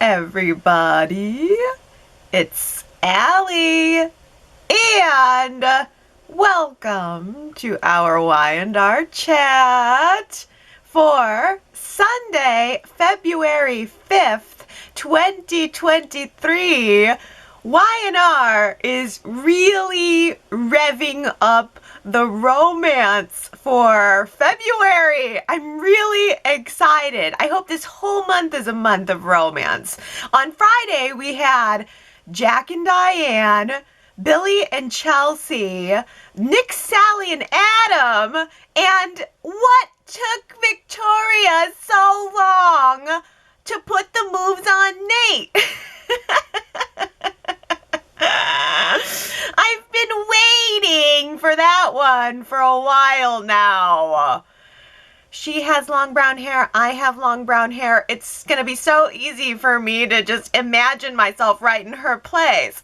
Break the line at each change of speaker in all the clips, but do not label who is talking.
everybody. It's Allie, and welcome to our Y&R Chat for Sunday, February 5th, 2023. Y&R is really revving up the romance for February. I'm really excited. I hope this whole month is a month of romance. On Friday, we had Jack and Diane, Billy and Chelsea, Nick, Sally, and Adam. And what took Victoria so long to put the moves on Nate? I've been waiting for that one for a while now. She has long brown hair. I have long brown hair. It's going to be so easy for me to just imagine myself right in her place.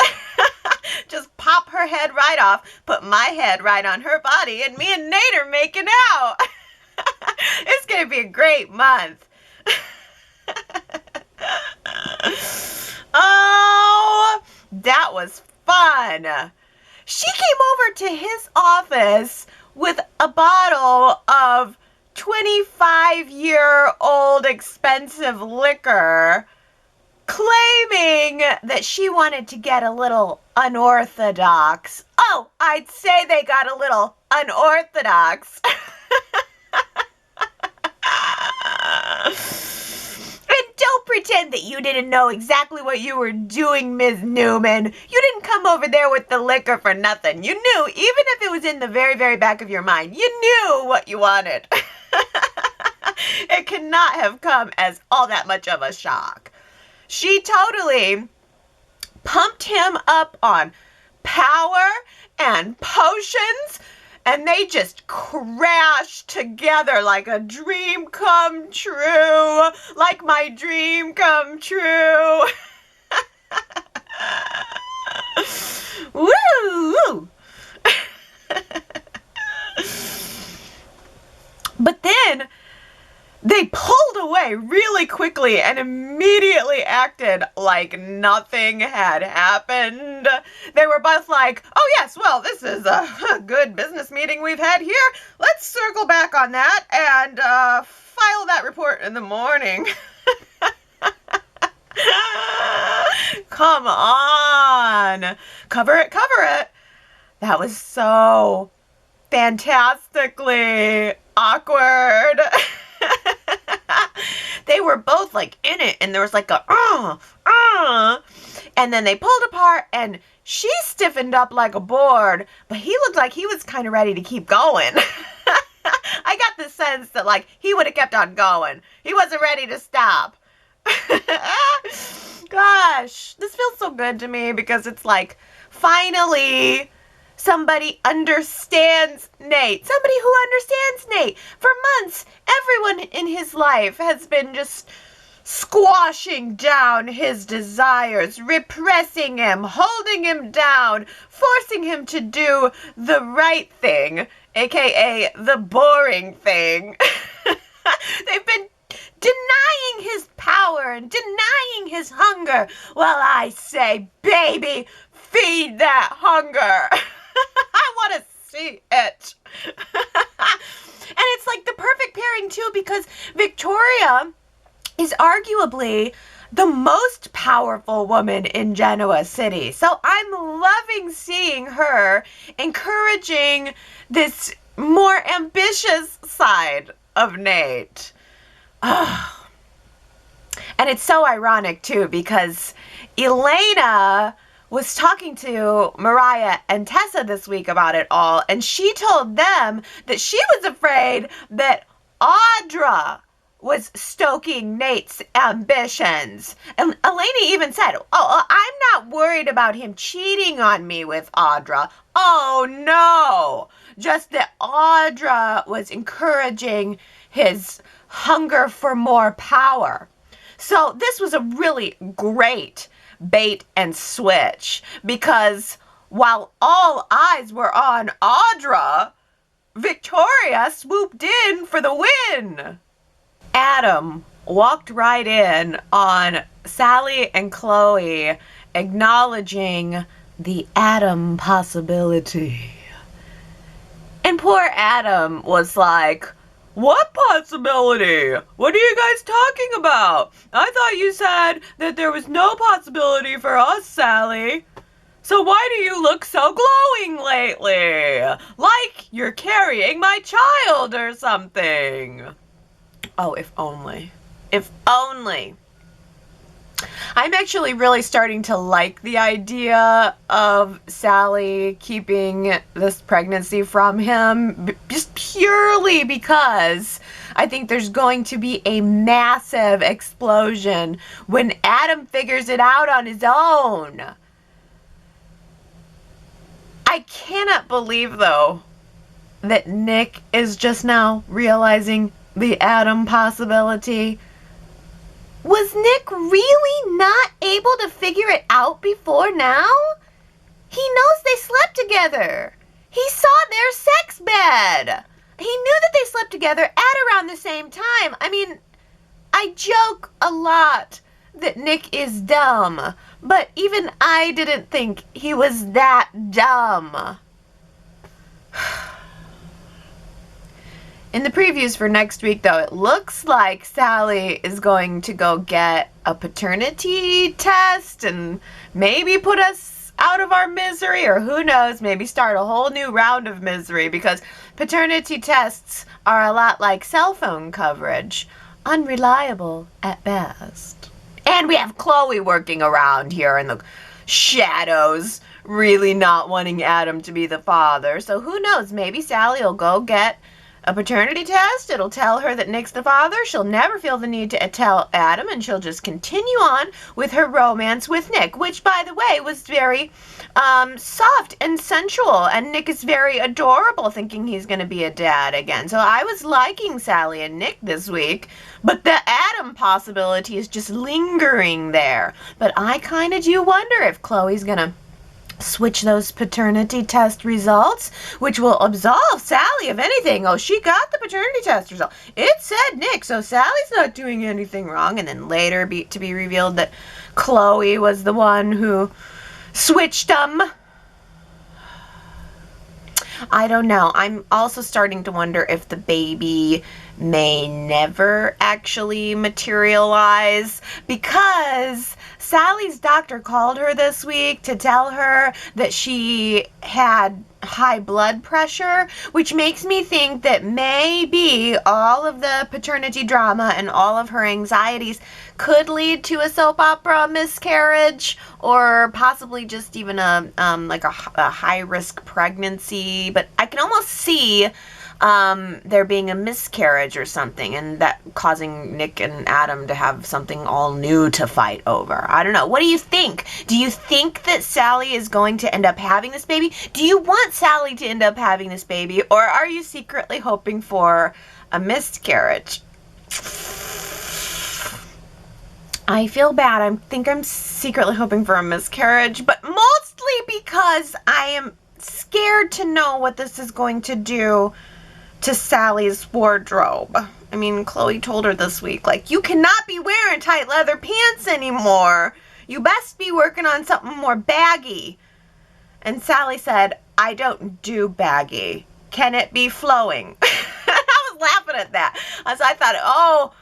Just pop her head right off, put my head right on her body, and me and Nate are making out. It's going to be a great month. Oh, that was fun. She came over to his office with a bottle of 25-year-old expensive liquor, claiming that she wanted to get a little unorthodox. Oh, I'd say they got a little unorthodox. And don't pretend that you didn't know exactly what you were doing, Ms. Newman. You didn't come over there with the liquor for nothing. You knew, even if it was in the very, very back of your mind, you knew what you wanted. It cannot have come as all that much of a shock. She totally pumped him up on power and potions, and they just crashed together like a dream come true. Like my dream come true. Woo! But then they pulled away really quickly and immediately acted like nothing had happened. They were both like, oh yes, well, this is a good business meeting we've had here. Let's circle back on that and file that report in the morning. Come on. Cover it, cover it. That was so fantastically awkward. They were both like in it, and there was like a and then they pulled apart, and she stiffened up like a board, but he looked like he was kind of ready to keep going. I got the sense that like he would have kept on going. He wasn't ready to stop. Gosh, this feels so good to me because it's like finally somebody understands Nate. Somebody who understands Nate. For months, everyone in his life has been just squashing down his desires, repressing him, holding him down, forcing him to do the right thing, aka the boring thing. They've been denying his power and denying his hunger. Well, I say, baby, feed that hunger. I want to see it. And it's like the perfect pairing too, because Victoria is arguably the most powerful woman in Genoa City. So I'm loving seeing her encouraging this more ambitious side of Nate. Oh. And it's so ironic too, because Elena was talking to Mariah and Tessa this week about it all, and she told them that she was afraid that Audra was stoking Nate's ambitions. And Elena even said, oh, I'm not worried about him cheating on me with Audra. Oh, no. Just that Audra was encouraging his hunger for more power. So this was a really great bait and switch, because while all eyes were on Audra, Victoria swooped in for the win. Adam walked right in on Sally and Chloe acknowledging the Adam possibility. And poor Adam was like, what possibility? What are you guys talking about? I thought you said that there was no possibility for us, Sally. So why do you look so glowing lately? Like you're carrying my child or something. Oh, if only. If only. I'm actually really starting to like the idea of Sally keeping this pregnancy from him, just purely because I think there's going to be a massive explosion when Adam figures it out on his own. I cannot believe, though, that Nick is just now realizing the Adam possibility. Was Nick really not able to figure it out before now? He knows they slept together. He saw their sex bed. He knew that they slept together at around the same time. I mean, I joke a lot that Nick is dumb, but even I didn't think he was that dumb. In the previews for next week, though, it looks like Sally is going to go get a paternity test and maybe put us out of our misery, or who knows, maybe start a whole new round of misery, because paternity tests are a lot like cell phone coverage. Unreliable at best. And we have Chloe working around here in the shadows, really not wanting Adam to be the father. So who knows, maybe Sally will go get a paternity test. It'll tell her that Nick's the father. She'll never feel the need to tell Adam, and she'll just continue on with her romance with Nick, which, by the way, was very soft and sensual, and Nick is very adorable, thinking he's going to be a dad again. So I was liking Sally and Nick this week, but the Adam possibility is just lingering there. But I kind of do wonder if Chloe's going to switch those paternity test results, which will absolve Sally of anything. Oh, she got the paternity test result. It said Nick, so Sally's not doing anything wrong. And then later to be revealed that Chloe was the one who switched them. I don't know. I'm also starting to wonder if the baby may never actually materialize, because Sally's doctor called her this week to tell her that she had high blood pressure, which makes me think that maybe all of the paternity drama and all of her anxieties could lead to a soap opera miscarriage, or possibly just even a high risk pregnancy. But I can almost see there being a miscarriage or something, and that causing Nick and Adam to have something all new to fight over. I don't know. What do you think? Do you think that Sally is going to end up having this baby? Do you want Sally to end up having this baby, or are you secretly hoping for a miscarriage? I feel bad. I think I'm secretly hoping for a miscarriage, but mostly because I am scared to know what this is going to do to Sally's wardrobe. I mean, Chloe told her this week, like, you cannot be wearing tight leather pants anymore. You best be working on something more baggy. And Sally said, I don't do baggy. Can it be flowing? I was laughing at that. So I thought, oh,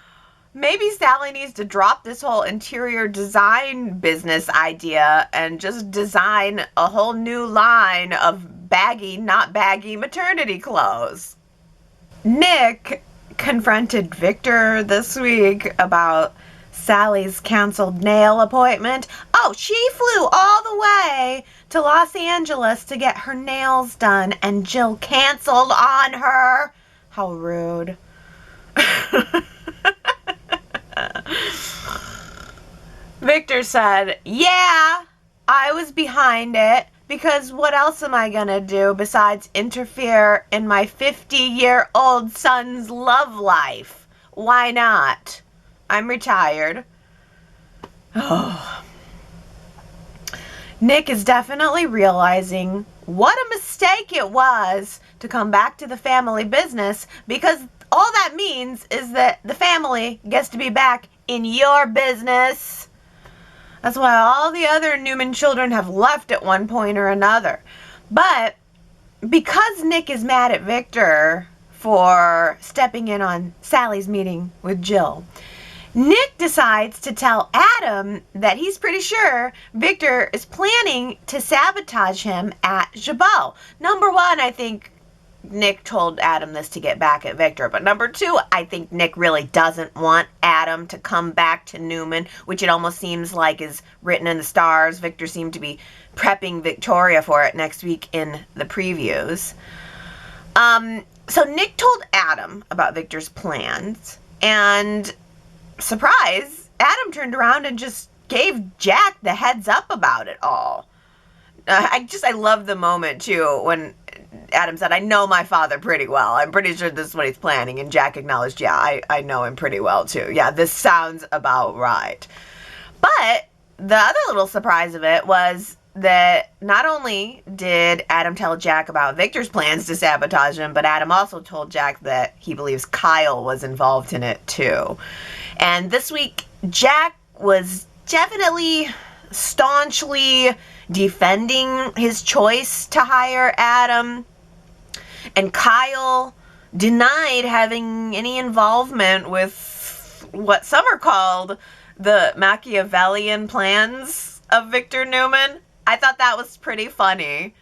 maybe Sally needs to drop this whole interior design business idea and just design a whole new line of baggy, not baggy maternity clothes. Nick confronted Victor this week about Sally's canceled nail appointment. Oh, she flew all the way to Los Angeles to get her nails done, and Jill canceled on her. How rude. Victor said, yeah, I was behind it, because what else am I gonna do besides interfere in my 50-year-old son's love life? Why not? I'm retired. Oh. Nick is definitely realizing what a mistake it was to come back to the family business, because all that means is that the family gets to be back in your business. That's why all the other Newman children have left at one point or another. But because Nick is mad at Victor for stepping in on Sally's meeting with Jill, Nick decides to tell Adam that he's pretty sure Victor is planning to sabotage him at Jabot. Number one, I think Nick told Adam this to get back at Victor. But number two, I think Nick really doesn't want Adam to come back to Newman, which it almost seems like is written in the stars. Victor seemed to be prepping Victoria for it next week in the previews. So Nick told Adam about Victor's plans, and surprise, Adam turned around and just gave Jack the heads up about it all. I love the moment, too, when Adam said, I know my father pretty well. I'm pretty sure this is what he's planning. And Jack acknowledged, yeah, I know him pretty well, too. Yeah, this sounds about right. But the other little surprise of it was that not only did Adam tell Jack about Victor's plans to sabotage him, but Adam also told Jack that he believes Kyle was involved in it, too. And this week, Jack was definitely staunchly defending his choice to hire Adam, and Kyle denied having any involvement with what some are called the Machiavellian plans of Victor Newman. I thought that was pretty funny,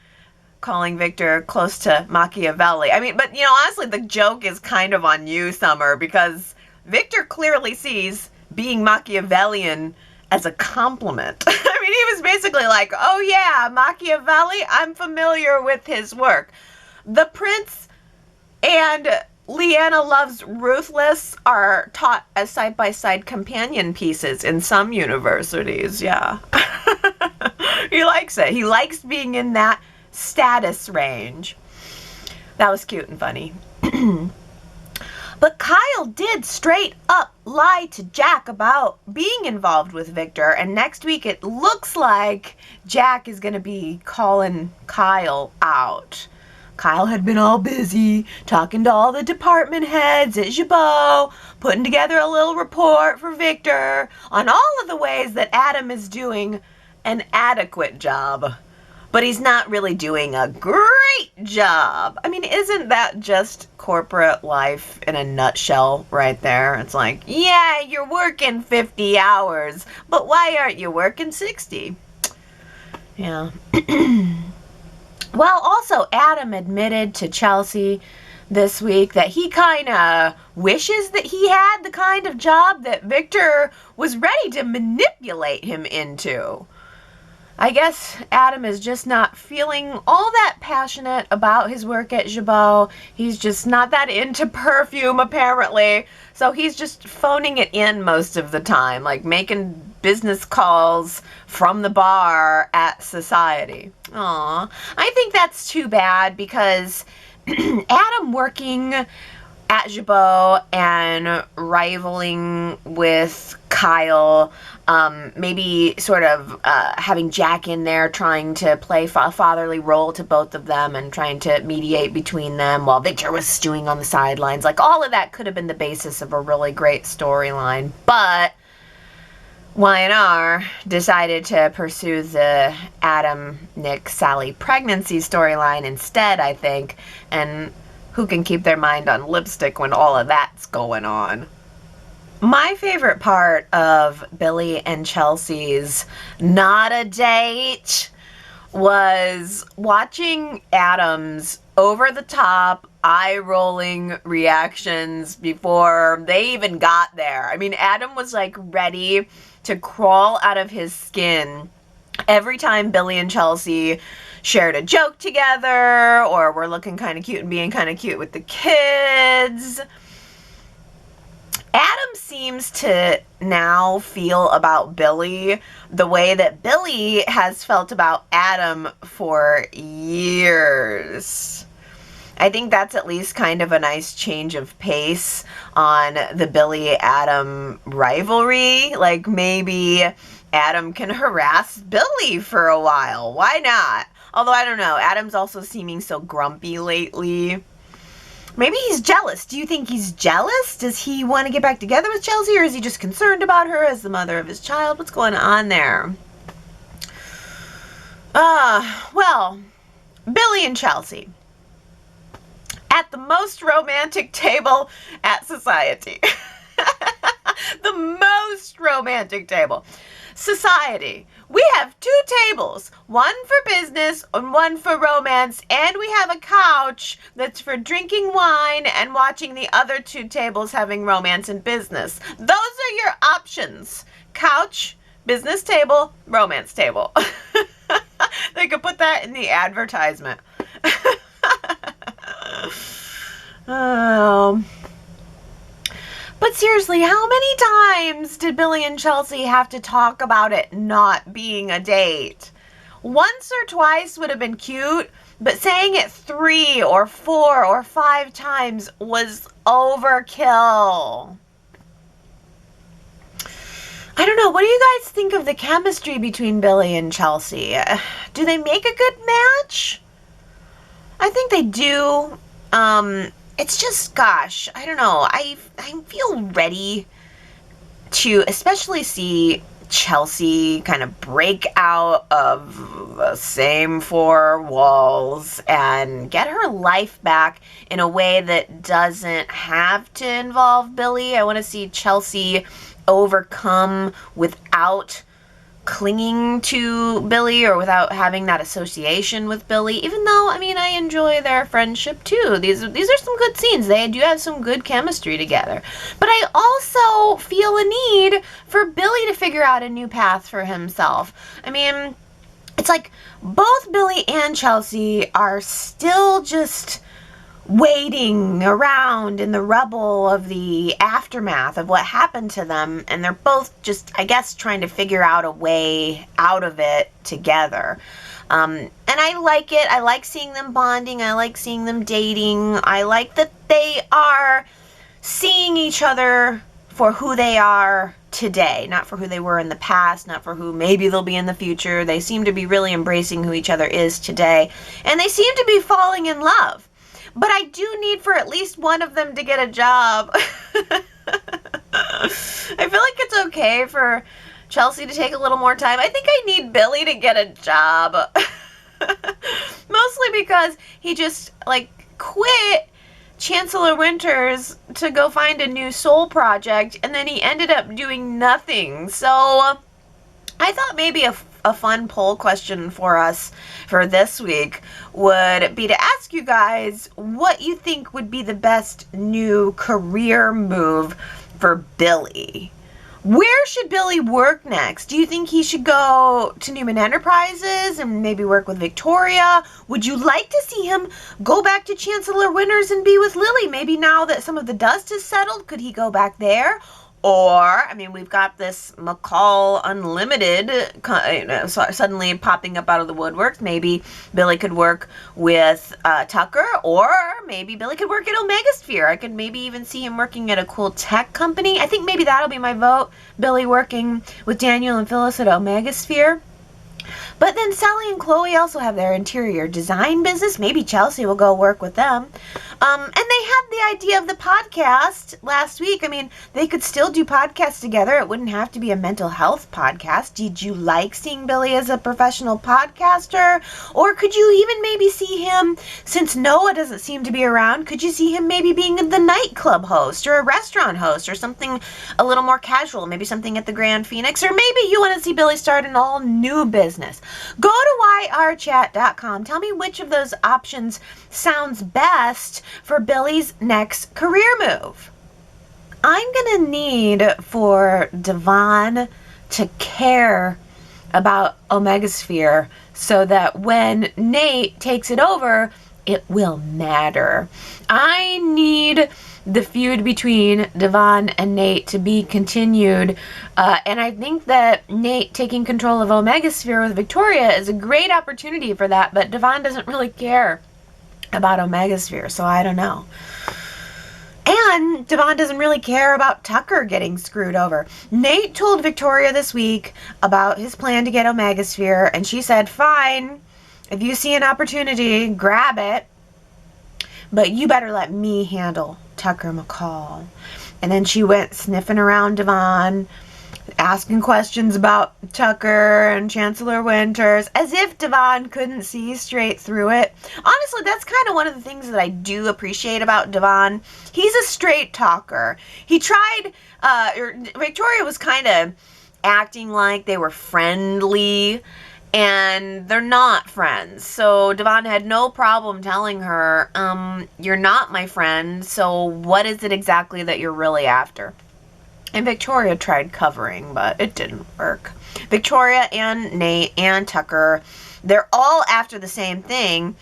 calling Victor close to Machiavelli. I mean, but honestly, the joke is kind of on you, Summer, because Victor clearly sees being Machiavellian as a compliment. I mean, he was basically like, oh yeah, Machiavelli, I'm familiar with his work. The Prince and Leanna Loves Ruthless are taught as side-by-side companion pieces in some universities, yeah. He likes it. He likes being in that status range. That was cute and funny. But Kyle did straight up lie to Jack about being involved with Victor, and next week it looks like Jack is going to be calling Kyle out. Kyle had been all busy talking to all the department heads at Jabot, putting together a little report for Victor on all of the ways that Adam is doing an adequate job. But he's not really doing a great job. I mean, isn't that just corporate life in a nutshell right there? It's like, yeah, you're working 50 hours, but why aren't you working 60? Yeah. Well, also, Adam admitted to Chelsea this week that he kind of wishes that he had the kind of job that Victor was ready to manipulate him into. I guess Adam is just not feeling all that passionate about his work at Jabot. He's just not that into perfume, apparently. So he's just phoning it in most of the time, like making business calls from the bar at Society. Aw, I think that's too bad because Adam working at Jabot and rivaling with Kyle, maybe sort of having Jack in there trying to play a fatherly role to both of them and trying to mediate between them while Victor was stewing on the sidelines. Like, all of that could have been the basis of a really great storyline. But Y&R decided to pursue the Adam, Nick, Sally pregnancy storyline instead, I think. And who can keep their mind on lipstick when all of that's going on? My favorite part of Billy and Chelsea's not a date was watching Adam's over-the-top, eye-rolling reactions before they even got there. I mean, Adam was like ready to crawl out of his skin every time Billy and Chelsea shared a joke together or were looking kind of cute and being kind of cute with the kids. Adam seems to now feel about Billy the way that Billy has felt about Adam for years. I think that's at least kind of a nice change of pace on the Billy-Adam rivalry. Like, maybe Adam can harass Billy for a while. Why not? Although, I don't know. Adam's also seeming so grumpy lately. Maybe he's jealous. Do you think he's jealous? Does he want to get back together with Chelsea, or is he just concerned about her as the mother of his child? What's going on there? Well, Billy and Chelsea at the most romantic table at society. The most romantic table. Society. We have 2 tables, one for business and one for romance, and we have a couch that's for drinking wine and watching the other 2 tables having romance and business. Those are your options. Couch, business table, romance table. They could put that in the advertisement. Oh. But seriously, how many times did Billy and Chelsea have to talk about it not being a date? Once or twice would have been cute, but saying it 3 or 4 or 5 times was overkill. I don't know. What do you guys think of the chemistry between Billy and Chelsea? Do they make a good match? I think they do. It's just, gosh, I don't know. I feel ready to especially see Chelsea kind of break out of the same 4 walls and get her life back in a way that doesn't have to involve Billy. I want to see Chelsea overcome without clinging to Billy or without having that association with Billy, even though, I mean, I enjoy their friendship too. These are some good scenes. They do have some good chemistry together. But I also feel a need for Billy to figure out a new path for himself. I mean, it's like both Billy and Chelsea are still just waiting around in the rubble of the aftermath of what happened to them, and they're both just, I guess, trying to figure out a way out of it together. And I like it. I like seeing them bonding. I like seeing them dating. I like that they are seeing each other for who they are today, not for who they were in the past, not for who maybe they'll be in the future. They seem to be really embracing who each other is today, and they seem to be falling in love. But I do need for at least one of them to get a job. I feel like it's okay for Chelsea to take a little more time. I think I need Billy to get a job. Mostly because he just, quit Chancellor Winters to go find a new soul project, and then he ended up doing nothing. So I thought maybe a fun poll question for us for this week would be to ask you guys what you think would be the best new career move for Billy. Where should Billy work next? Do you think he should go to Newman Enterprises and maybe work with Victoria? Would you like to see him go back to Chancellor Winters and be with Lily? Maybe now that some of the dust has settled, could he go back there? Or, I mean, we've got this McCall Unlimited suddenly popping up out of the woodworks. Maybe Billy could work with Tucker, or maybe Billy could work at Omegasphere. I could maybe even see him working at a cool tech company. I think maybe that'll be my vote. Billy working with Daniel and Phyllis at Omegasphere. But then Sally and Chloe also have their interior design business. Maybe Chelsea will go work with them. And they had the idea of the podcast last week. I mean, they could still do podcasts together. It wouldn't have to be a mental health podcast. Did you like seeing Billy as a professional podcaster? Or could you even maybe see him, since Noah doesn't seem to be around, could you see him maybe being the nightclub host or a restaurant host or something a little more casual, maybe something at the Grand Phoenix? Or maybe you want to see Billy start an all new business. Go to yrchat.com. Tell me which of those options sounds best for Billy's next career move. I'm going to need for Devon to care about Omegasphere so that when Nate takes it over, it will matter. I need the feud between Devon and Nate to be continued, and I think that Nate taking control of Omegasphere with Victoria is a great opportunity for that, but Devon doesn't really care about Omegasphere, so I don't know. And Devon doesn't really care about Tucker getting screwed over. Nate told Victoria this week about his plan to get Omegasphere, and she said, fine, if you see an opportunity, grab it. but you better let me handle Tucker McCall. And then she went sniffing around Devon, asking questions about Tucker and Chancellor Winters, as if Devon couldn't see straight through it. Honestly, that's kind of one of the things that I do appreciate about Devon. He's a straight talker. He tried, Victoria was kind of acting like they were friendly, and they're not friends. So Devon had no problem telling her, you're not my friend, so what is it exactly that you're really after? And Victoria tried covering, but it didn't work. Victoria and Nate and Tucker, they're all after the same thing,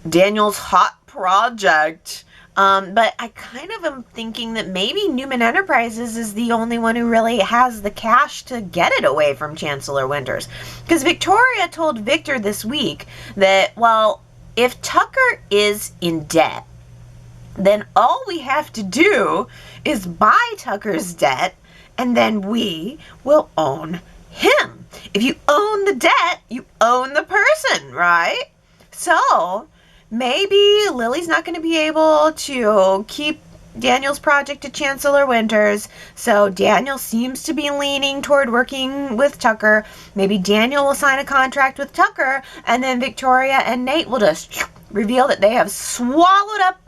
Daniel's hot project. But I kind of am thinking that maybe Newman Enterprises is the only one who really has the cash to get it away from Chancellor Winters. Because Victoria told Victor this week that, well, if Tucker is in debt, then all we have to do is buy Tucker's debt, and then we will own him. If you own the debt, you own the person, right? So maybe Lily's not going to be able to keep Daniel's project to Chancellor Winters, so Daniel seems to be leaning toward working with Tucker. Maybe Daniel will sign a contract with Tucker, and then Victoria and Nate will just reveal that they have swallowed up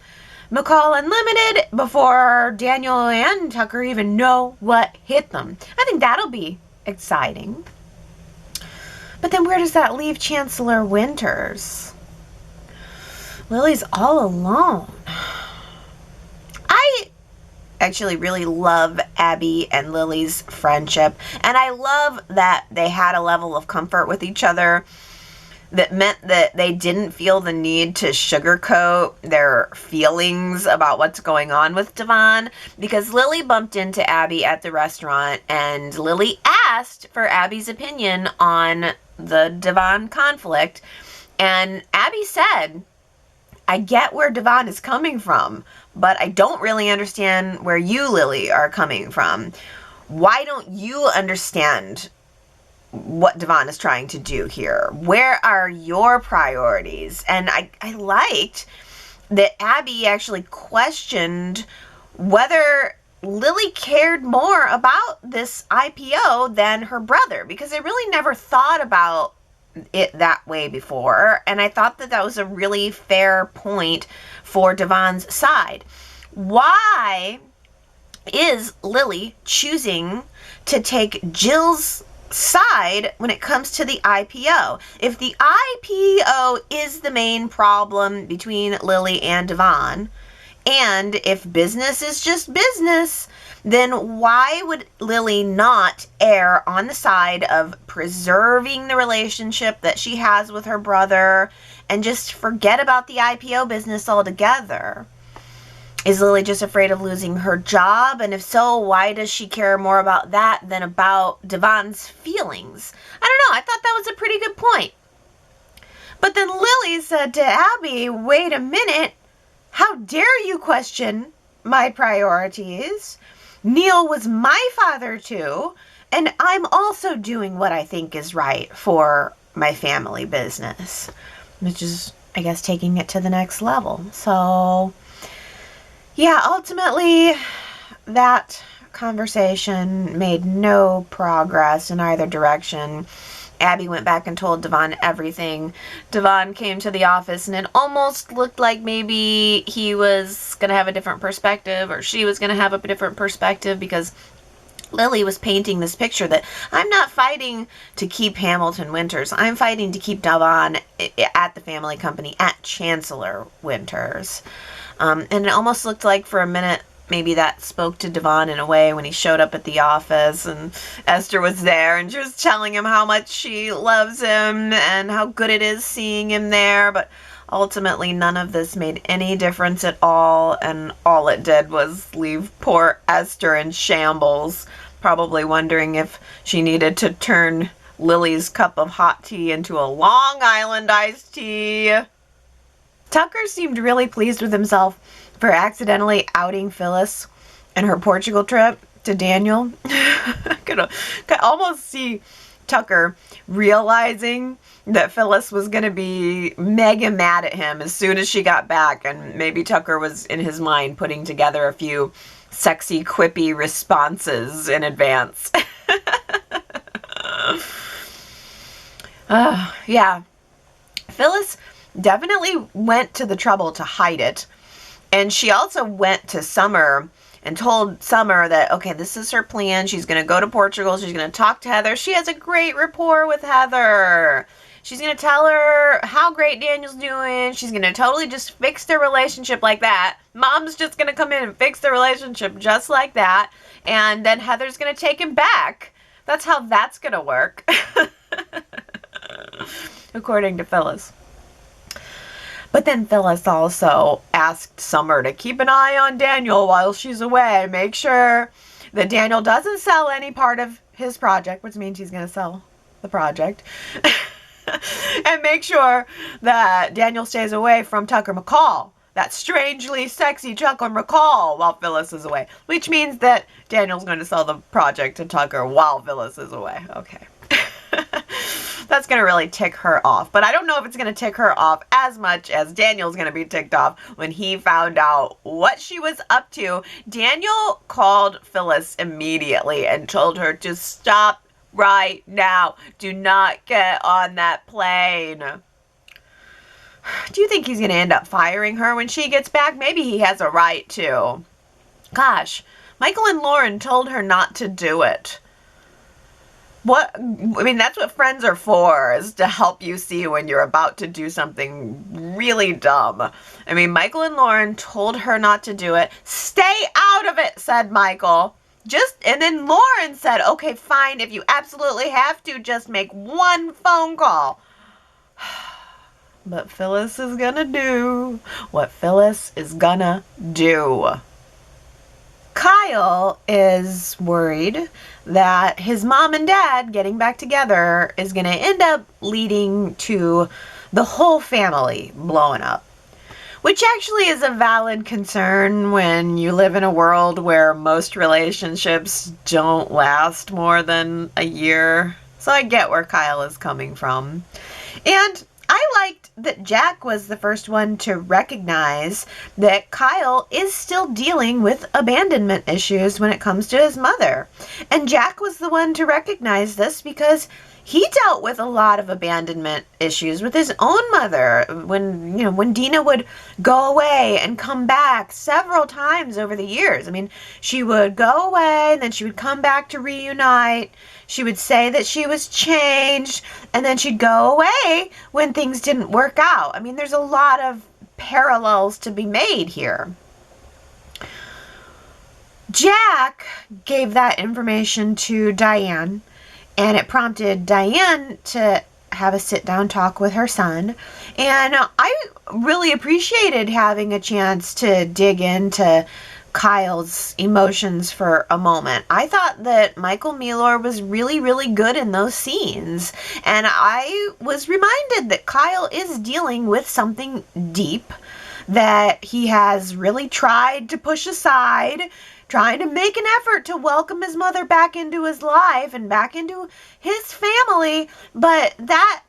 McCall Unlimited before Daniel and Tucker even know what hit them. I think that'll be exciting. But then where does that leave Chancellor Winters? Lily's all alone. I actually really love Abby and Lily's friendship, and I love that they had a level of comfort with each other that meant that they didn't feel the need to sugarcoat their feelings about what's going on with Devon, because Lily bumped into Abby at the restaurant, and Lily asked for Abby's opinion on the Devon conflict, and Abby said, I get where Devon is coming from, but I don't really understand where you, Lily, are coming from. Why don't you understand what Devon is trying to do here? Where are your priorities? And I liked that Abby actually questioned whether Lily cared more about this IPO than her brother, because I really never thought about it that way before, and I thought that that was a really fair point for Devon's side. Why is Lily choosing to take Jill's side when it comes to the IPO? If the IPO is the main problem between Lily and Devon, and if business is just business, then why would Lily not err on the side of preserving the relationship that she has with her brother and just forget about the IPO business altogether? Is Lily just afraid of losing her job? And if so, why does she care more about that than about Devon's feelings? I don't know. I thought that was a pretty good point. But then Lily said to Abby, wait a minute. How dare you question my priorities? Neil was my father too, and I'm also doing what I think is right for my family business, which is, I guess, taking it to the next level. So yeah, ultimately, that conversation made no progress in either direction. Abby went back and told Devon everything. Devon came to the office, and it almost looked like maybe he was going to have a different perspective, or she was going to have a different perspective, because Lily was painting this picture that I'm not fighting to keep Hamilton Winters. I'm fighting to keep Devon at the family company, at Chancellor Winters. And it almost looked like for a minute maybe that spoke to Devon in a way when he showed up at the office and Esther was there and she was telling him how much she loves him and how good it is seeing him there. But ultimately none of this made any difference at all, and all it did was leave poor Esther in shambles, probably wondering if she needed to turn Lily's cup of hot tea into a Long Island iced tea. Tucker seemed really pleased with himself for accidentally outing Phyllis and her Portugal trip to Daniel. I could almost see Tucker realizing that Phyllis was going to be mega mad at him as soon as she got back, and maybe Tucker was in his mind putting together a few sexy, quippy responses in advance. Yeah. Phyllis definitely went to the trouble to hide it. And she also went to Summer and told Summer that, okay, this is her plan. She's going to go to Portugal. She's going to talk to Heather. She has a great rapport with Heather. She's going to tell her how great Daniel's doing. She's going to totally just fix their relationship like that. Mom's just going to come in and fix the relationship just like that. And then Heather's going to take him back. That's how that's going to work. According to Phyllis. But then Phyllis also asked Summer to keep an eye on Daniel while she's away. Make sure that Daniel doesn't sell any part of his project, which means he's going to sell the project. And make sure that Daniel stays away from Tucker McCall, that strangely sexy Tucker McCall, while Phyllis is away. Which means that Daniel's going to sell the project to Tucker while Phyllis is away. Okay. That's going to really tick her off. But I don't know if it's going to tick her off as much as Daniel's going to be ticked off when he found out what she was up to. Daniel called Phyllis immediately and told her to stop right now. Do not get on that plane. Do you think he's going to end up firing her when she gets back? Maybe he has a right to. Gosh, Michael and Lauren told her not to do it. What, I mean, that's what friends are for, is to help you see when you're about to do something really dumb. I mean, Michael and Lauren told her not to do it. Stay out of it, said Michael. And then Lauren said, okay, fine, if you absolutely have to, just make one phone call. But Phyllis is gonna do what Phyllis is gonna do. Kyle is worried that his mom and dad getting back together is going to end up leading to the whole family blowing up. Which actually is a valid concern when you live in a world where most relationships don't last more than a year. So I get where Kyle is coming from. And I liked that Jack was the first one to recognize that Kyle is still dealing with abandonment issues when it comes to his mother. And Jack was the one to recognize this because he dealt with a lot of abandonment issues with his own mother when Dina would go away and come back several times over the years. I mean, she would go away and then she would come back to reunite. She would say that she was changed, and then she'd go away when things didn't work out. I mean, there's a lot of parallels to be made here. Jack gave that information to Diane, and it prompted Diane to have a sit-down talk with her son. And I really appreciated having a chance to dig into Kyle's emotions for a moment. I thought that Michael Mealor was really, really good in those scenes. And I was reminded that Kyle is dealing with something deep that he has really tried to push aside, trying to make an effort to welcome his mother back into his life and back into his family. But that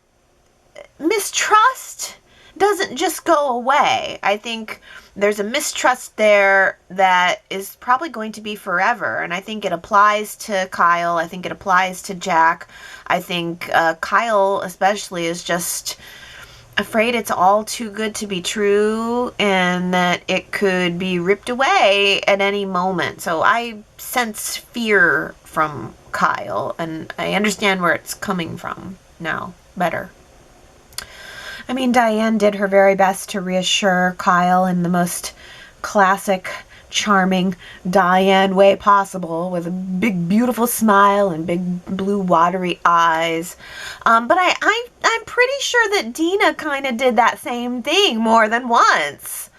mistrust doesn't just go away. I think there's a mistrust there that is probably going to be forever. And I think it applies to Kyle. I think it applies to Jack. I think Kyle especially is just afraid it's all too good to be true and that it could be ripped away at any moment. So I sense fear from Kyle, and I understand where it's coming from now better. I mean, Diane did her very best to reassure Kyle in the most classic, charming Diane way possible, with a big, beautiful smile and big, blue, watery eyes. But I'm pretty sure that Dina kind of did that same thing more than once.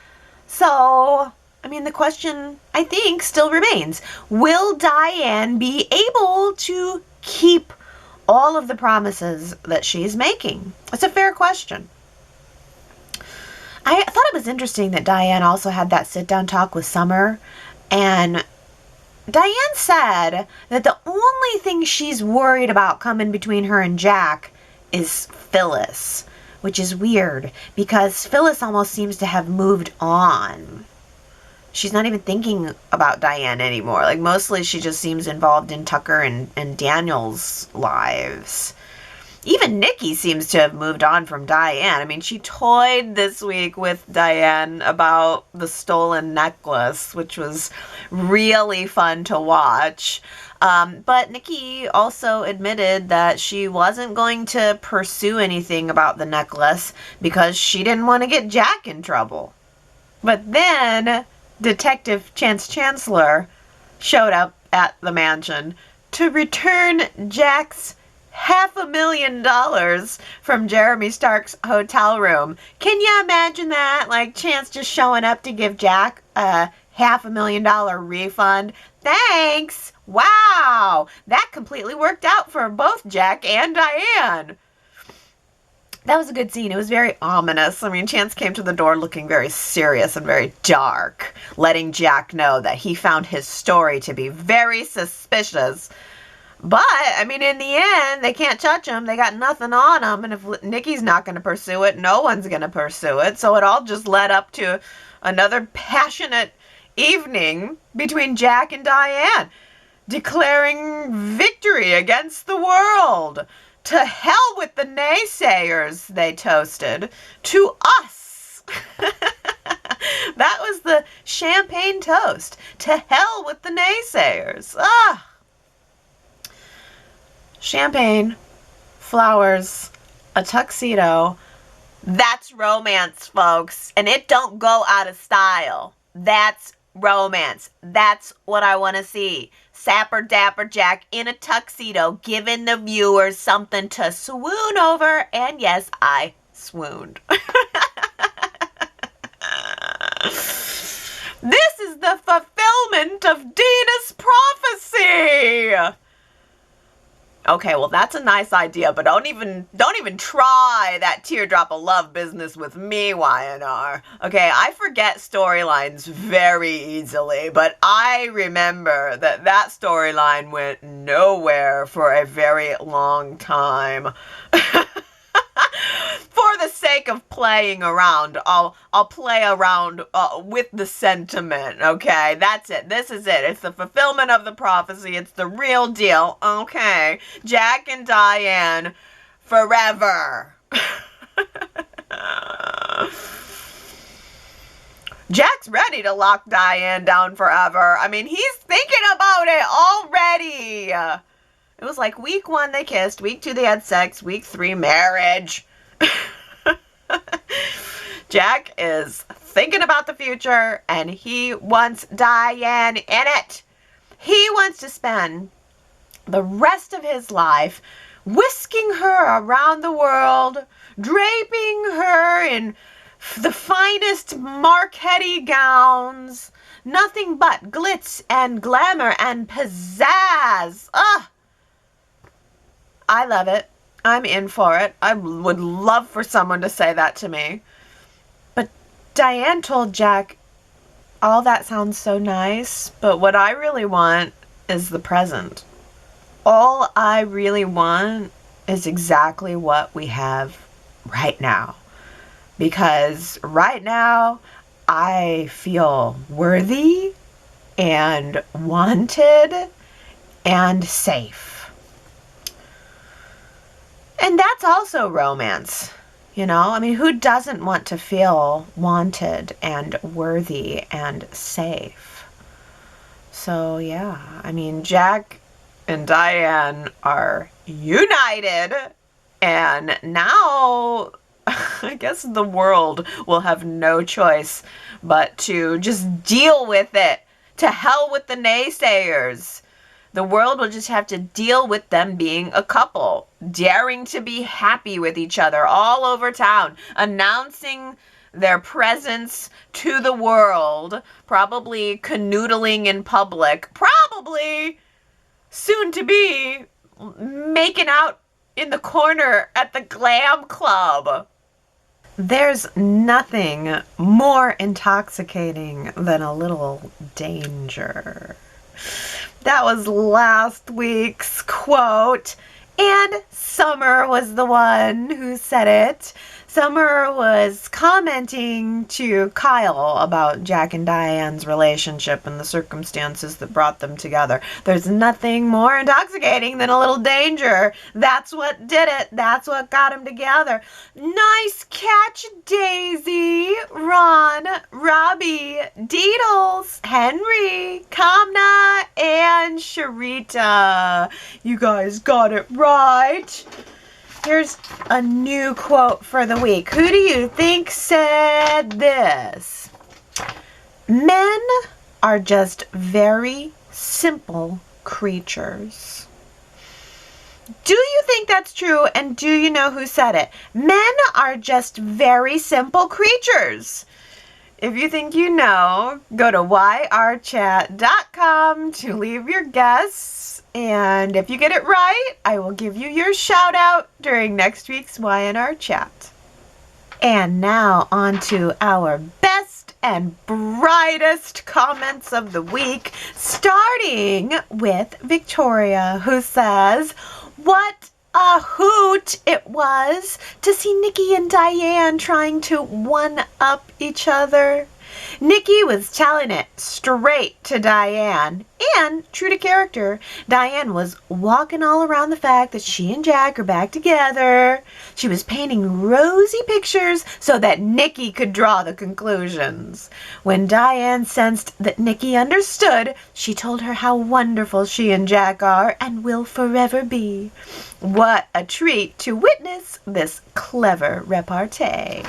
So, I mean, the question, I think, still remains. Will Diane be able to keep all of the promises that she's making? It's a fair question. I thought it was interesting that Diane also had that sit-down talk with Summer, and Diane said that the only thing she's worried about coming between her and Jack is Phyllis, which is weird because Phyllis almost seems to have moved on. She's not even thinking about Diane anymore. Like, mostly she just seems involved in Tucker and Daniel's lives. Even Nikki seems to have moved on from Diane. I mean, she toyed this week with Diane about the stolen necklace, which was really fun to watch. But Nikki also admitted that she wasn't going to pursue anything about the necklace because she didn't want to get Jack in trouble. But then Detective Chance Chancellor showed up at the mansion to return Jack's $500,000 from Jeremy Stark's hotel room. Can you imagine that? Like, Chance just showing up to give Jack a $500,000 refund. Thanks. Wow. That completely worked out for both Jack and Diane. That was a good scene. It was very ominous. I mean, Chance came to the door looking very serious and very dark, letting Jack know that he found his story to be very suspicious. But, I mean, in the end, they can't touch him. They got nothing on him. And if Nikki's not going to pursue it, no one's going to pursue it. So it all just led up to another passionate evening between Jack and Diane, declaring victory against the world. To hell with the naysayers, they toasted. To us. That was the champagne toast. To hell with the naysayers. Ah. Champagne, flowers, a tuxedo. That's romance, folks. And it don't go out of style. That's romance. That's what I want to see. Sapper Dapper Jack in a tuxedo giving the viewers something to swoon over. And yes, I swooned. This is the fulfillment of Dina's prophecy. Okay, well, that's a nice idea, but don't even try that Teardrop of Love business with me, Y&R. Okay, I forget storylines very easily, but I remember that storyline went nowhere for a very long time. For the sake of playing around, I'll play around with the sentiment, okay? That's it. This is it. It's the fulfillment of the prophecy. It's the real deal, okay? Jack and Diane forever. Jack's ready to lock Diane down forever. I mean, he's thinking about it already. It was like week 1 they kissed, week 2 they had sex, week 3 marriage. Jack is thinking about the future and he wants Diane in it. He wants to spend the rest of his life whisking her around the world, draping her in the finest Marquetti gowns, nothing but glitz and glamour and pizzazz. I love it. I'm in for it. I would love for someone to say that to me. But Diane told Jack, all that sounds so nice, but what I really want is the present. All I really want is exactly what we have right now. Because right now, I feel worthy and wanted and safe. And that's also romance, you know? I mean, who doesn't want to feel wanted and worthy and safe? So, yeah, I mean, Jack and Diane are united, and now I guess the world will have no choice but to just deal with it. To hell with the naysayers. The world will just have to deal with them being a couple, daring to be happy with each other all over town, announcing their presence to the world, probably canoodling in public, probably soon to be making out in the corner at the glam club. There's nothing more intoxicating than a little danger. That was last week's quote. And Summer was the one who said it. Summer was commenting to Kyle about Jack and Diane's relationship and the circumstances that brought them together. There's nothing more intoxicating than a little danger. That's what did it. That's what got them together. Nice catch, Daisy, Ron, Robbie, Deedles, Henry, Kamna, and Sharita. You guys got it right. Here's a new quote for the week. Who do you think said this? Men are just very simple creatures. Do you think that's true? And do you know who said it? Men are just very simple creatures. If you think you know, go to yrchat.com to leave your guess. And if you get it right, I will give you your shout out during next week's Y&R Chat. And now on to our best and brightest comments of the week, starting with Victoria, who says, "What a hoot it was to see Nikki and Diane trying to one-up each other. Nikki was telling it straight to Diane, and true to character, Diane was walking all around the fact that she and Jack are back together. She was painting rosy pictures so that Nikki could draw the conclusions. When Diane sensed that Nikki understood, she told her how wonderful she and Jack are and will forever be. What a treat to witness this clever repartee."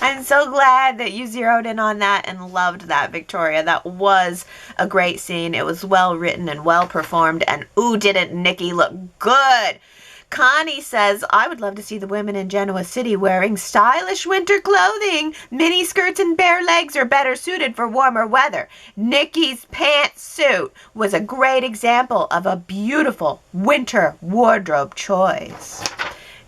I'm so glad that you zeroed in on that and loved that, Victoria. That was a great scene. It was well written and well performed. And ooh, didn't Nikki look good? Connie says, "I would love to see the women in Genoa City wearing stylish winter clothing. Mini skirts and bare legs are better suited for warmer weather. Nikki's pantsuit was a great example of a beautiful winter wardrobe choice."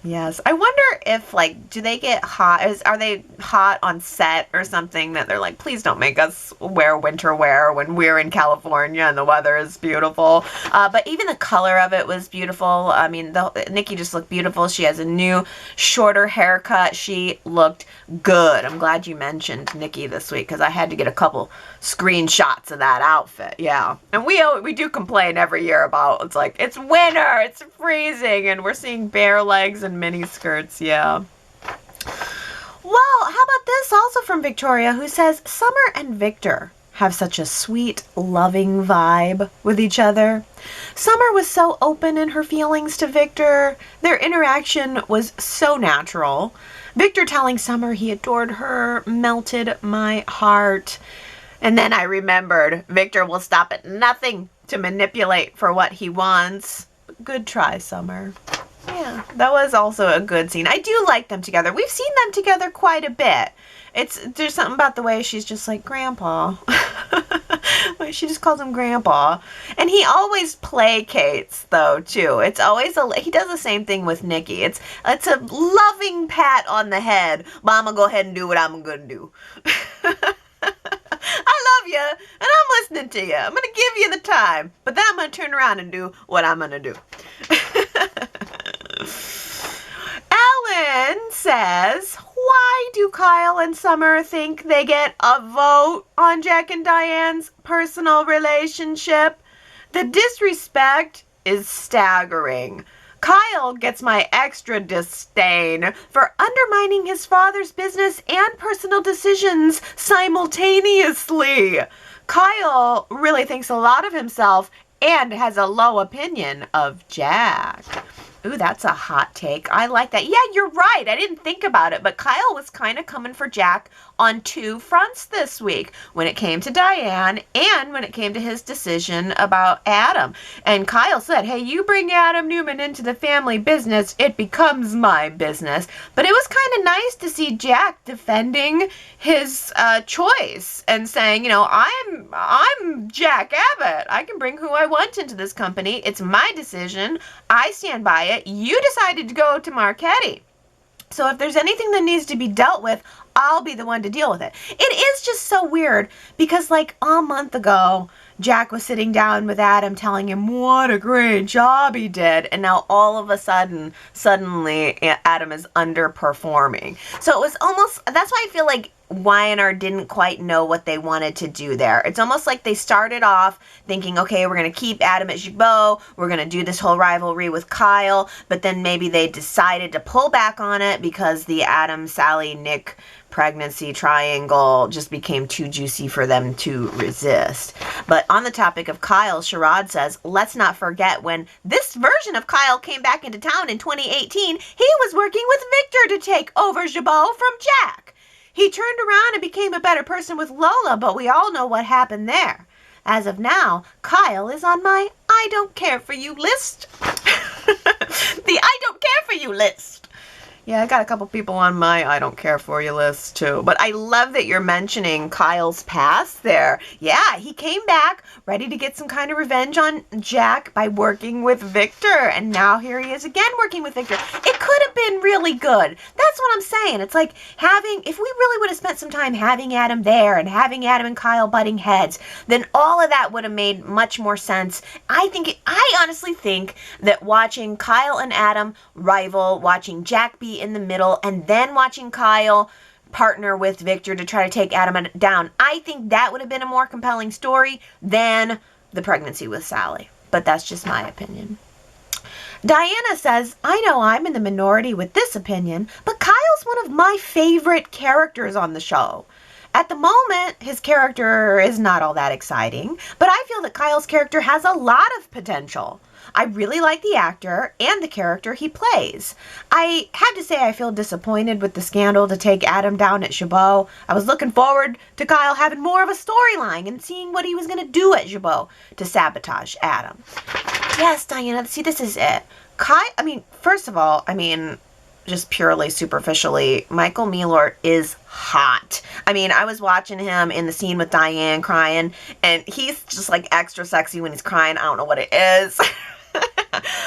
Yes. I wonder if, like, do they get hot? Are they hot on set or something that they're like, please don't make us wear winter wear when we're in California and the weather is beautiful. But even the color of it was beautiful. I mean, Nikki just looked beautiful. She has a new, shorter haircut. She looked good. I'm glad you mentioned Nikki this week because I had to get a couple screenshots of that outfit. Yeah. And we do complain every year about, it's like, it's winter, it's freezing, and we're seeing bare legs and mini skirts. Yeah. Well, how about this also from Victoria, who says, "Summer and Victor have such a sweet, loving vibe with each other. Summer was so open in her feelings to Victor. Their interaction was so natural. Victor telling Summer he adored her melted my heart. And then I remembered, Victor will stop at nothing to manipulate for what he wants. Good try, Summer." Yeah, that was also a good scene. I do like them together. We've seen them together quite a bit. There's something about the way she's just like, "Grandpa." She just calls him Grandpa. And he always placates, though, too. It's always he does the same thing with Nikki. It's a loving pat on the head. "Mama, go ahead and do what I'm gonna do." "I love you, and I'm listening to you. I'm going to give you the time, but then I'm going to turn around and do what I'm going to do." Ellen says, "Why do Kyle and Summer think they get a vote on Jack and Diane's personal relationship? The disrespect is staggering. Kyle gets my extra disdain for undermining his father's business and personal decisions simultaneously. Kyle really thinks a lot of himself and has a low opinion of Jack." Ooh, that's a hot take. I like that. Yeah, you're right. I didn't think about it, but Kyle was kind of coming for Jack on two fronts this week when it came to Diane and when it came to his decision about Adam. And Kyle said, "Hey, you bring Adam Newman into the family business, it becomes my business." But it was kind of nice to see Jack defending his choice and saying, I'm Jack Abbott. I can bring who I want into this company. It's my decision. I stand by it. You decided to go to Marchetti. So if there's anything that needs to be dealt with, I'll be the one to deal with it. It is just so weird because, like, a month ago, Jack was sitting down with Adam telling him what a great job he did, and now all of a sudden, suddenly Adam is underperforming. So it was almost, that's why I feel like Y&R didn't quite know what they wanted to do there. It's almost like they started off thinking, okay, we're going to keep Adam at Jabot, we're going to do this whole rivalry with Kyle, but then maybe they decided to pull back on it because the Adam, Sally, Nick pregnancy triangle just became too juicy for them to resist. But on the topic of Kyle, Sherrod says, let's not forget when this version of Kyle came back into town in 2018, he was working with Victor to take over Jabot from Jack. He turned around and became a better person with Lola, but we all know what happened there. As of now, Kyle is on my I don't care for you list. The I don't care for you list. Yeah, I got a couple people on my I don't care for you list too. But I love that you're mentioning Kyle's past there. Yeah, he came back ready to get some kind of revenge on Jack by working with Victor. And now here he is again working with Victor. It could have been really good. That's what I'm saying. It's like if we really would have spent some time having Adam there and having Adam and Kyle butting heads, then all of that would have made much more sense. I honestly think that watching Kyle and Adam rival, watching Jack be in the middle, and then watching Kyle partner with Victor to try to take Adam down, I think that would have been a more compelling story than the pregnancy with Sally. But that's just my opinion. Diana says, I know I'm in the minority with this opinion, but Kyle's one of my favorite characters on the show. At the moment, his character is not all that exciting, but I feel that Kyle's character has a lot of potential. I really like the actor and the character he plays. I have to say I feel disappointed with the scandal to take Adam down at Jabot. I was looking forward to Kyle having more of a storyline and seeing what he was going to do at Jabot to sabotage Adam. Yes, Diana, see, this is it. First of all, just purely superficially, Michael Mealor is hot. I was watching him in the scene with Diane crying, and he's just like extra sexy when he's crying. I don't know what it is.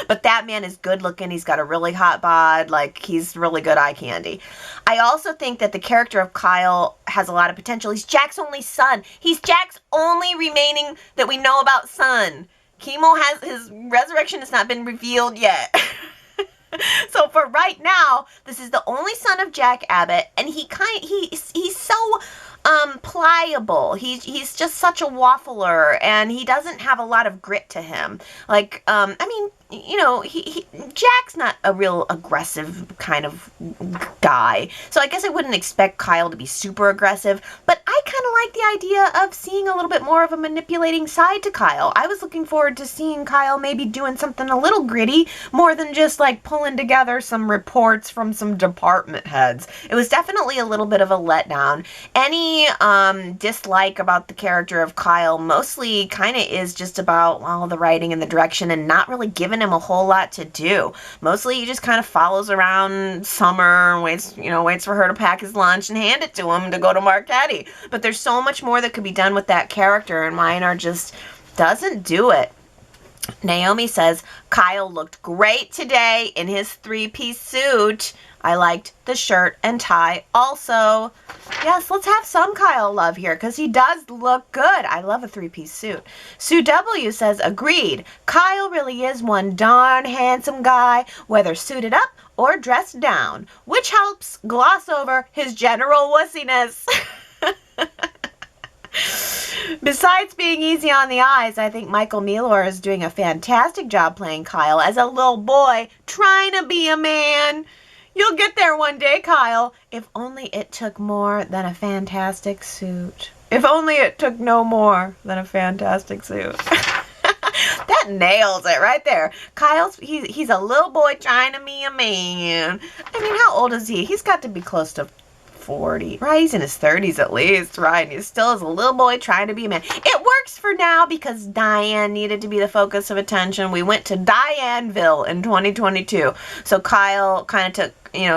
But that man is good looking. He's got a really hot bod. Like, he's really good eye candy. I also think that the character of Kyle has a lot of potential. He's Jack's only son. He's Jack's only remaining that we know about son. His resurrection has not been revealed yet. So for right now, this is the only son of Jack Abbott, and he's so pliable. He's just such a waffler, and he doesn't have a lot of grit to him. Jack's not a real aggressive kind of guy. So I guess I wouldn't expect Kyle to be super aggressive, but I kind of like the idea of seeing a little bit more of a manipulating side to Kyle. I was looking forward to seeing Kyle maybe doing something a little gritty, more than just like pulling together some reports from some department heads. It was definitely a little bit of a letdown. Any dislike about the character of Kyle mostly kind of is just about, well, the writing and the direction, and not really giving him a whole lot to do. Mostly he just kind of follows around Summer, waits for her to pack his lunch and hand it to him to go to Marquette. But there's so much more that could be done with that character, and Y&R just doesn't do it. Naomi says, Kyle looked great today in his three-piece suit. I liked the shirt and tie also. Yes, let's have some Kyle love here, because he does look good. I love a three-piece suit. Sue W. says, agreed. Kyle really is one darn handsome guy, whether suited up or dressed down, which helps gloss over his general wussiness. Besides being easy on the eyes, I think Michael Mealor is doing a fantastic job playing Kyle as a little boy trying to be a man. You'll get there one day, Kyle. If only it took more than a fantastic suit. If only it took no more than a fantastic suit. That nails it right there. He's a little boy trying to be a man. How old is he? He's got to be close to 40, right? He's in his 30s at least, right? And he still is a little boy trying to be a man. It works for now because Diane needed to be the focus of attention. We went to Dianeville in 2022. So Kyle kind of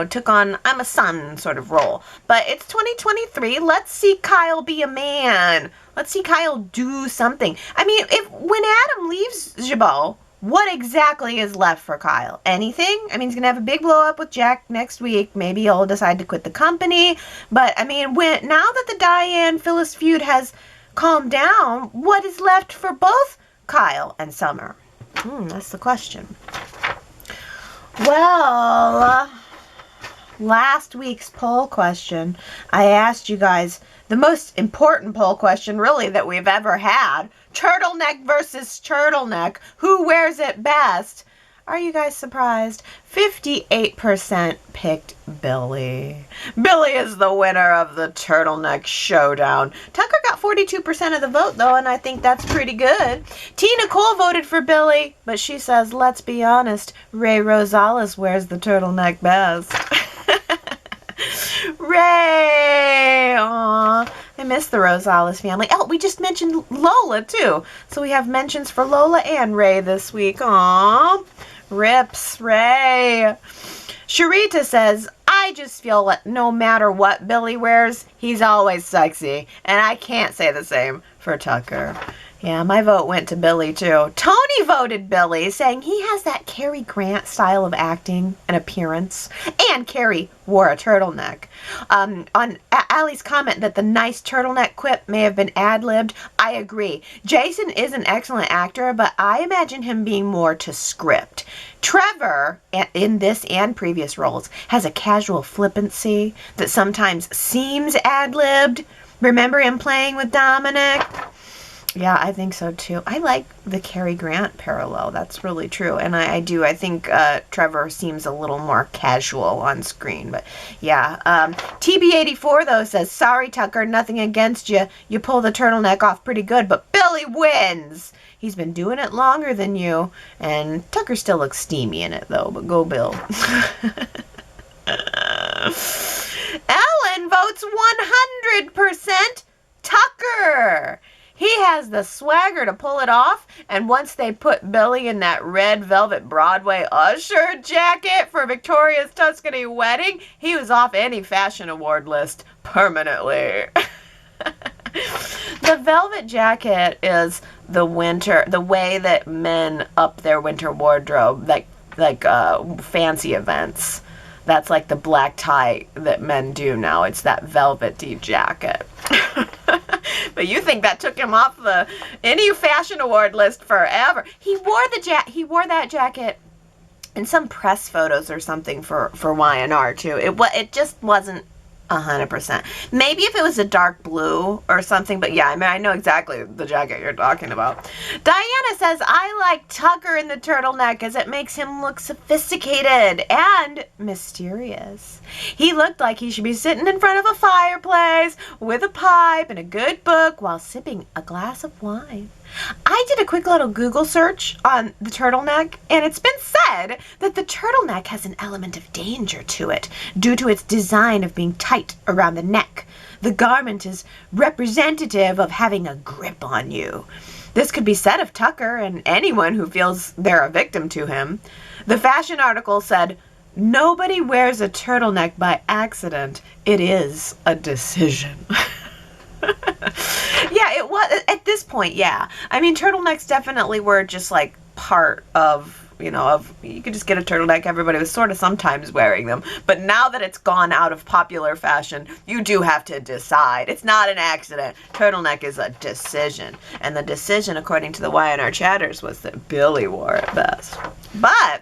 took on I'm a son sort of role. But it's 2023. Let's see Kyle be a man. Let's see Kyle do something. When Adam leaves Jabot, what exactly is left for Kyle? Anything? He's going to have a big blow up with Jack next week. Maybe he'll decide to quit the company. But, now that the Diane-Phyllis feud has calm down, what is left for both Kyle and Summer? That's the question. Well, last week's poll question, I asked you guys the most important poll question really that we've ever had. Turtleneck versus turtleneck. Who wears it best? Are you guys surprised? 58% picked Billy. Billy is the winner of the turtleneck showdown. Tucker got 42% of the vote, though, and I think that's pretty good. Tina Cole voted for Billy, but she says, let's be honest, Ray Rosales wears the turtleneck best. Ray! Aww. I miss the Rosales family. Oh, we just mentioned Lola, too. So we have mentions for Lola and Ray this week. Aww. Rips, Ray. Sharita says, I just feel that no matter what Billy wears, he's always sexy. And I can't say the same for Tucker. Yeah, my vote went to Billy, too. Tony voted Billy, saying he has that Cary Grant style of acting and appearance. And Cary wore a turtleneck. On Allie's comment that the nice turtleneck quip may have been ad-libbed, I agree. Jason is an excellent actor, but I imagine him being more to script. Trevor, in this and previous roles, has a casual flippancy that sometimes seems ad-libbed. Remember him playing with Dominic? Yeah, I think so too. I like the Cary Grant parallel. That's really true. And I do. I think Trevor seems a little more casual on screen. But yeah. TB84 though says, sorry Tucker, nothing against you. You pull the turtleneck off pretty good, but Billy wins. He's been doing it longer than you. And Tucker still looks steamy in it though, but go Bill. Ellen votes 100% Tucker. He has the swagger to pull it off, and once they put Billy in that red velvet Broadway usher jacket for Victoria's Tuscany wedding, he was off any fashion award list permanently. The velvet jacket is the way that men up their winter wardrobe, like fancy events. That's like the black tie that men do now. It's that velvety jacket. But you think that took him off any fashion award list forever? He wore that jacket in some press photos or something for Y&R too. It just wasn't 100%. Maybe if it was a dark blue or something, but yeah, I mean, I know exactly the jacket you're talking about. Diana says, I like Tucker in the turtleneck as it makes him look sophisticated and mysterious. He looked like he should be sitting in front of a fireplace with a pipe and a good book while sipping a glass of wine. I did a quick little Google search on the turtleneck, and it's been said that the turtleneck has an element of danger to it due to its design of being tight around the neck. The garment is representative of having a grip on you. This could be said of Tucker and anyone who feels they're a victim to him. The fashion article said, nobody wears a turtleneck by accident. It is a decision. Yeah, it was at this point. Yeah, I mean, turtlenecks definitely were just like part of, you could just get a turtleneck. Everybody was sort of sometimes wearing them, but now that it's gone out of popular fashion, you do have to decide. It's not an accident. Turtleneck is a decision, and the decision, according to the Y&R chatters, was that Billy wore it best. But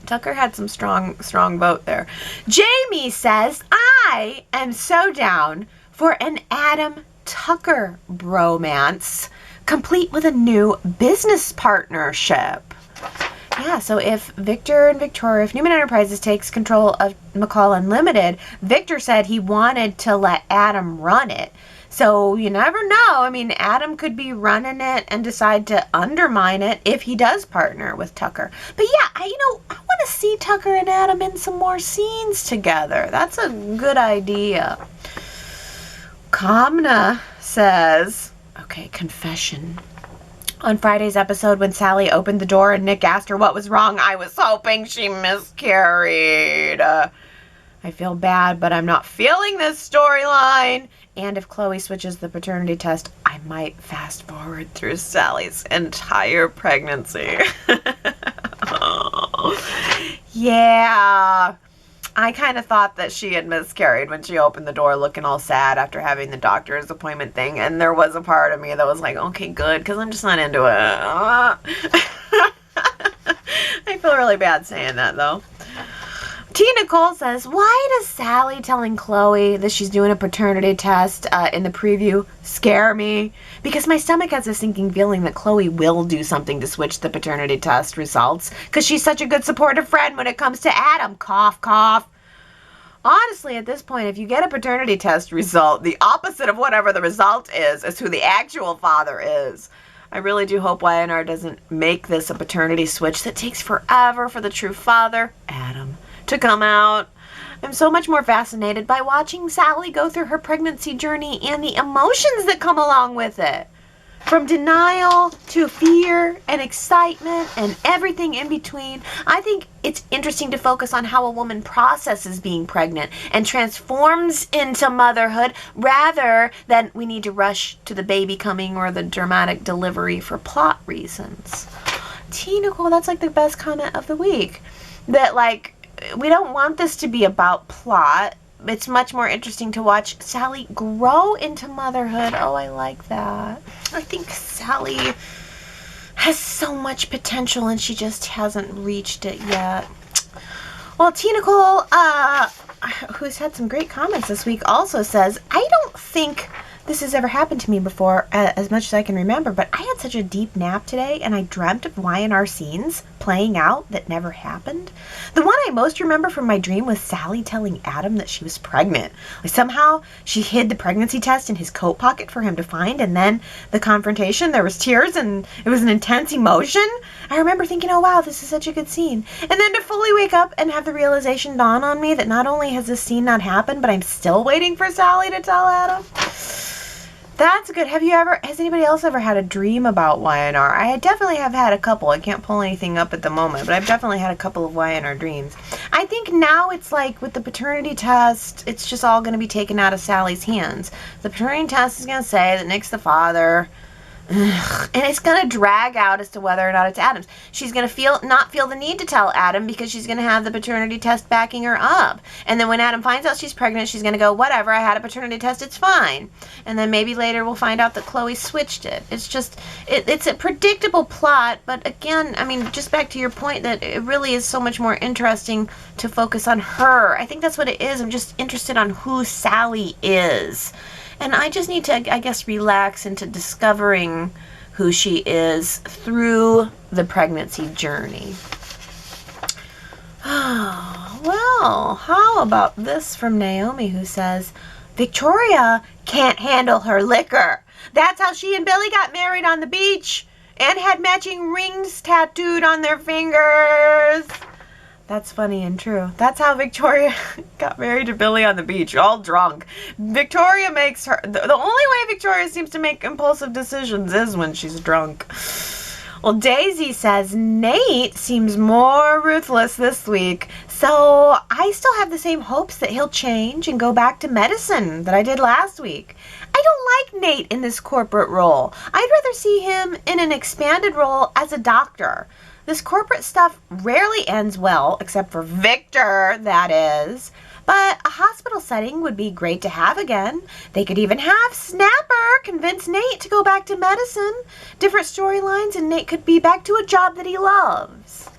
Tucker had some strong vote there. Jamie says, I am so down for an Adam Tucker bromance, complete with a new business partnership. Yeah, so if Victor and Victoria, if Newman Enterprises takes control of McCall Unlimited, Victor said he wanted to let Adam run it. So you never know. I mean, Adam could be running it and decide to undermine it if he does partner with Tucker. But yeah, I want to see Tucker and Adam in some more scenes together. That's a good idea. Kamna says, okay, confession. On Friday's episode, when Sally opened the door and Nick asked her what was wrong, I was hoping she miscarried. I feel bad, but I'm not feeling this storyline. And if Chloe switches the paternity test, I might fast forward through Sally's entire pregnancy. Yeah. I kind of thought that she had miscarried when she opened the door looking all sad after having the doctor's appointment thing. And there was a part of me that was like, okay, good, because I'm just not into it. I feel really bad saying that, though. T. Nicole says, why does Sally telling Chloe that she's doing a paternity test in the preview scare me? Because my stomach has a sinking feeling that Chloe will do something to switch the paternity test results because she's such a good supportive friend when it comes to Adam. Cough, cough. Honestly, at this point, if you get a paternity test result, the opposite of whatever the result is who the actual father is. I really do hope Y&R doesn't make this a paternity switch that takes forever for the true father, Adam, to come out. I'm so much more fascinated by watching Sally go through her pregnancy journey and the emotions that come along with it. From denial to fear and excitement and everything in between. I think it's interesting to focus on how a woman processes being pregnant and transforms into motherhood rather than we need to rush to the baby coming or the dramatic delivery for plot reasons. T. Nicole, that's like the best comment of the week. That like, we don't want this to be about plot. It's much more interesting to watch Sally grow into motherhood. Oh, I like that. I think Sally has so much potential and she just hasn't reached it yet. Well, T. Nicole, who's had some great comments this week, also says, I don't think this has ever happened to me before, as much as I can remember, but I had such a deep nap today, and I dreamt of Y&R scenes playing out that never happened. The one I most remember from my dream was Sally telling Adam that she was pregnant. Like somehow she hid the pregnancy test in his coat pocket for him to find, and then the confrontation, there was tears, and it was an intense emotion. I remember thinking, oh wow, this is such a good scene. And then to fully wake up and have the realization dawn on me that not only has this scene not happened, but I'm still waiting for Sally to tell Adam. That's good. Has anybody else ever had a dream about Y&R? I definitely have had a couple. I can't pull anything up at the moment, but I've definitely had a couple of Y&R dreams. I think now it's like with the paternity test, it's just all going to be taken out of Sally's hands. The paternity test is going to say that Nick's the father. Ugh. And it's going to drag out as to whether or not it's Adam's. She's going to not feel the need to tell Adam because she's going to have the paternity test backing her up. And then when Adam finds out she's pregnant, she's going to go, whatever, I had a paternity test, it's fine. And then maybe later we'll find out that Chloe switched it. It's just, it's a predictable plot, but again, I mean, just back to your point that it really is so much more interesting to focus on her. I think that's what it is. I'm just interested on who Sally is. And I just need to, I guess, relax into discovering who she is through the pregnancy journey. Oh, well, how about this from Naomi, who says, Victoria can't handle her liquor. That's how she and Billy got married on the beach and had matching rings tattooed on their fingers. That's funny and true. That's how Victoria got married to Billy on the beach, all drunk. Victoria makes her... The only way Victoria seems to make impulsive decisions is when she's drunk. Well, Daisy says, Nate seems more ruthless this week, so I still have the same hopes that he'll change and go back to medicine that I did last week. I don't like Nate in this corporate role. I'd rather see him in an expanded role as a doctor. This corporate stuff rarely ends well, except for Victor, that is. But a hospital setting would be great to have again. They could even have Snapper convince Nate to go back to medicine. Different storylines, and Nate could be back to a job that he loves.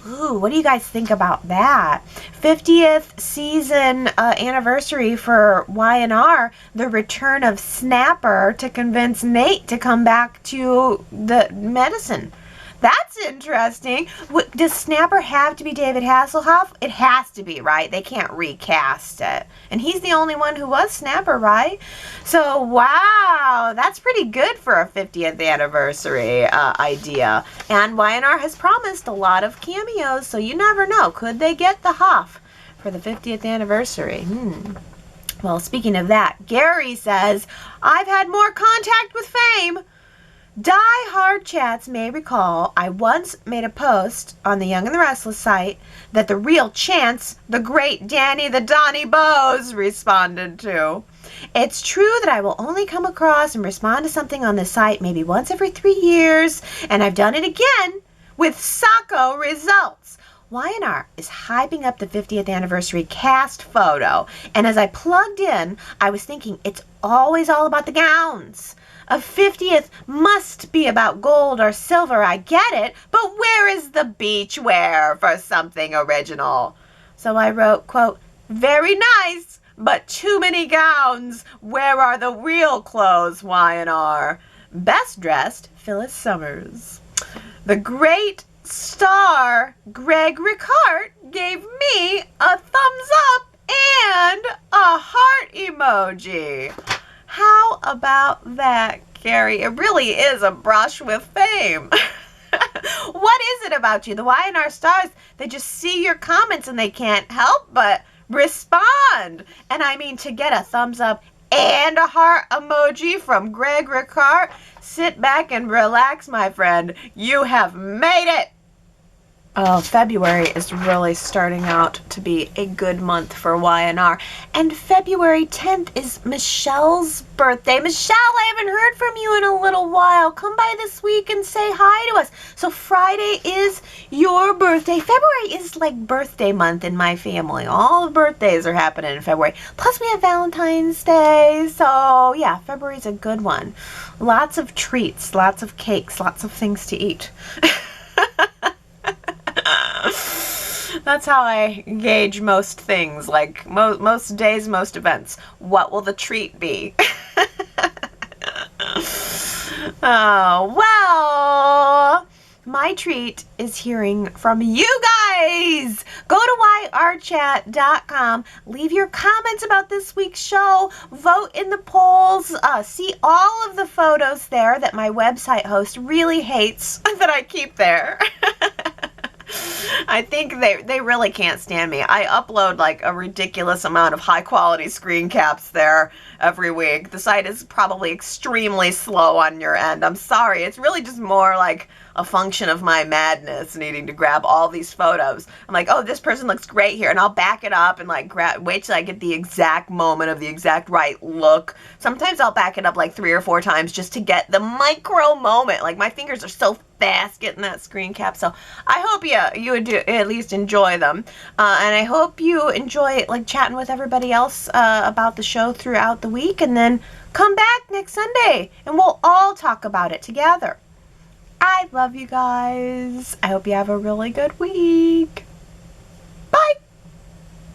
Ooh, what do you guys think about that? 50th season anniversary for Y&R, the return of Snapper to convince Nate to come back to the medicine. That's interesting. Does Snapper have to be David Hasselhoff? It has to be, right? They can't recast it. And he's the only one who was Snapper, right? So, wow, that's pretty good for a 50th anniversary idea. And Y&R has promised a lot of cameos, so you never know. Could they get the Hoff for the 50th anniversary? Well, speaking of that, Gary says, I've had more contact with fame. Die-hard chats may recall I once made a post on the Young and the Restless site that the real Chance, the great Danny the Donny Bose, responded to. It's true that I will only come across and respond to something on the site maybe once every 3 years, and I've done it again with Sacco results. Y&R is hyping up the 50th anniversary cast photo, and as I plugged in, I was thinking it's always all about the gowns. A 50th must be about gold or silver, I get it, but where is the beachwear for something original? So I wrote, quote, very nice, but too many gowns. Where are the real clothes, Y&R? Best dressed, Phyllis Summers. The great star Greg Ricart gave me a thumbs up and a heart emoji. How about that, Carrie? It really is a brush with fame. What is it about you? The Y&R stars, they just see your comments and they can't help but respond. And I mean, to get a thumbs up and a heart emoji from Greg Ricart, sit back and relax, my friend. You have made it. Oh, February is really starting out to be a good month for Y&R. And February 10th is Michelle's birthday. Michelle, I haven't heard from you in a little while. Come by this week and say hi to us. So Friday is your birthday. February is like birthday month in my family. All the birthdays are happening in February. Plus we have Valentine's Day. So yeah, February's a good one. Lots of treats, lots of cakes, lots of things to eat. That's how I gauge most things, like most days, most events. What will the treat be? Oh, well, my treat is hearing from you guys. Go to yrchat.com. Leave your comments about this week's show. Vote in the polls. See all of the photos there that my website host really hates that I keep there. I think they really can't stand me. I upload like a ridiculous amount of high quality screen caps there every week. The site is probably extremely slow on your end. I'm sorry. It's really just more like a function of my madness needing to grab all these photos. I'm like, oh, this person looks great here, and I'll back it up and like wait till I get the exact moment of the exact right look. Sometimes I'll back it up like 3 or 4 times just to get the micro moment. Like my fingers are so fast getting that screen cap. So I hope you would at least enjoy them, and I hope you enjoy like chatting with everybody else about the show throughout the week, and then come back next Sunday and we'll all talk about it together. I love you guys. I hope you have a really good week.